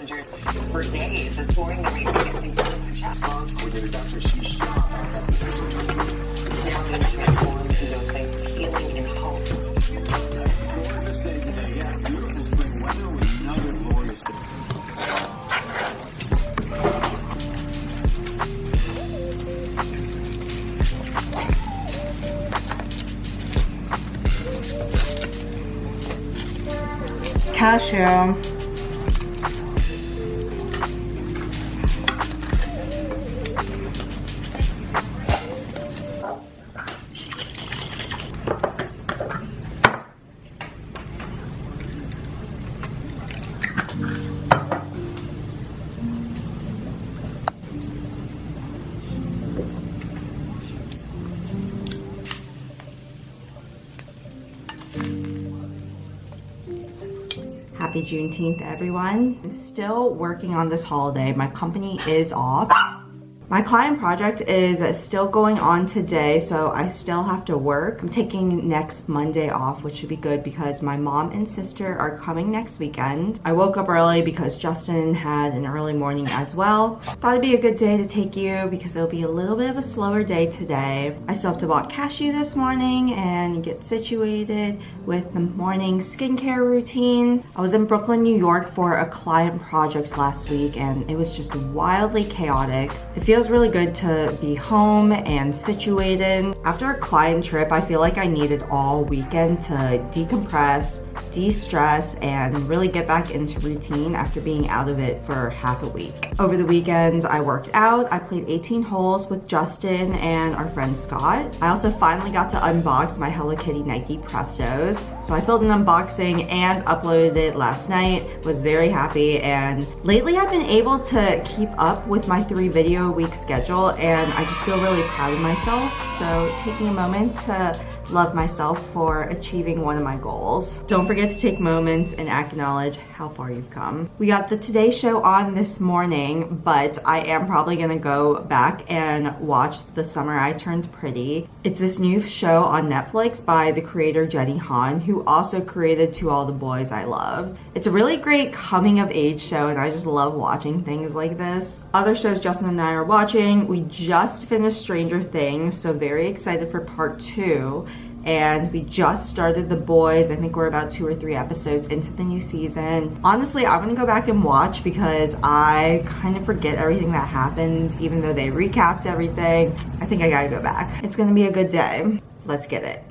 passengers for days. This morning, the race getting some of the chat. Response coordinator Dr. Sheesh about that decision to Now the uniform is a place of healing and hope. gorgeous day today. Yeah, beautiful spring weather with another glorious day. Cashew. Happy Juneteenth, everyone. I'm still working on this holiday. My company is off. My client project is still going on today, so I still have to work. I'm taking next Monday off, which should be good because my mom and sister are coming next weekend. I woke up early because Justin had an early morning as well. Thought it'd be a good day to take you because it'll be a little bit of a slower day today. I still have to walk cashew this morning and get situated with the morning skincare routine. I was in Brooklyn, New York for a client project last week and it was just wildly chaotic. It feels really good to be home and situated. After a client trip, I feel like I needed all weekend to decompress, de-stress, and really get back into routine after being out of it for half a week. Over the weekend, I worked out. I played 18 holes with Justin and our friend Scott. I also finally got to unbox my Hello Kitty Nike Prestos. So I filmed an unboxing and uploaded it last night. Was very happy, and lately I've been able to keep up with my 3 video a week schedule, and I just feel really proud of myself. So taking a moment to love myself for achieving one of my goals. Don't forget to take moments and acknowledge how far you've come. We got the Today Show on this morning, but I am probably gonna go back and watch The Summer I Turned Pretty. It's this new show on Netflix by the creator Jenny Han, who also created To All the Boys I Loved. It's a really great coming of age show, and I just love watching things like this. Other shows Justin and I are watching, we just finished Stranger Things, so very excited for part 2. And we just started The Boys. I think we're about 2 or 3 episodes into the new season. Honestly, I'm gonna go back and watch because I kind of forget everything that happened, even though they recapped everything. I think I gotta go back. It's gonna be a good day. Let's get it.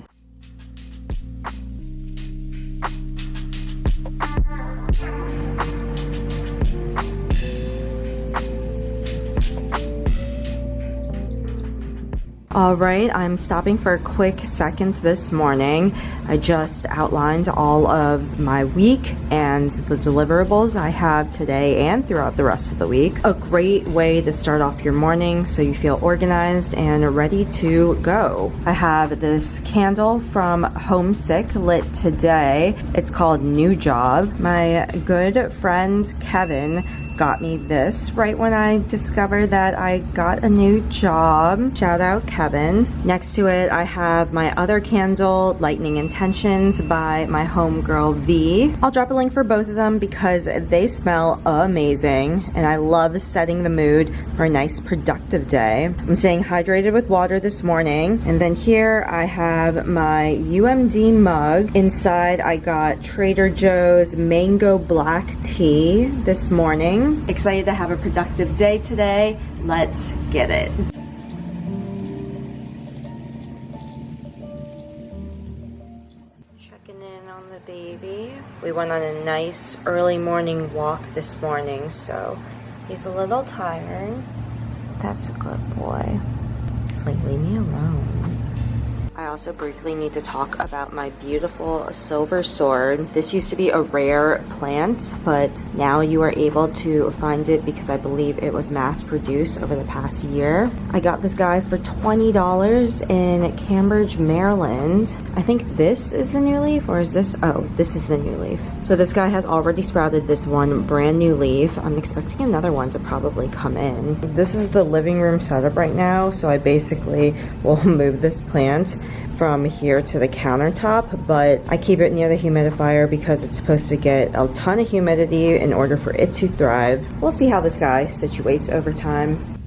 All right, I'm stopping for a quick second this morning. I just outlined all of my week and the deliverables I have today and throughout the rest of the week. A great way to start off your morning so you feel organized and ready to go. I have this candle from Homesick lit today. It's called New Job. My good friend Kevin got me this right when I discovered that I got a new job. Shout out Kevin. Next to it, I have my other candle, Lightning Intentions by my homegirl V. I'll drop a link for both of them because they smell amazing and I love setting the mood for a nice productive day. I'm staying hydrated with water this morning. And then here I have my UMD mug. Inside I got Trader Joe's mango black tea this morning. Excited to have a productive day today. Let's get it. Checking in on the baby. We went on a nice early morning walk this morning, so he's a little tired. That's a good boy. Just like, leave me alone. I also briefly need to talk about my beautiful silver sword. This used to be a rare plant, but now you are able to find it because I believe it was mass produced over the past year. I got this guy for $20 in Cambridge, Maryland. I think this is the new leaf, or is this? Oh, this is the new leaf. So this guy has already sprouted this one brand new leaf. I'm expecting another one to probably come in. This is the living room setup right now, so I basically will move this plant from here to the countertop, but I keep it near the humidifier because it's supposed to get a ton of humidity in order for it to thrive. We'll see how this guy situates over time.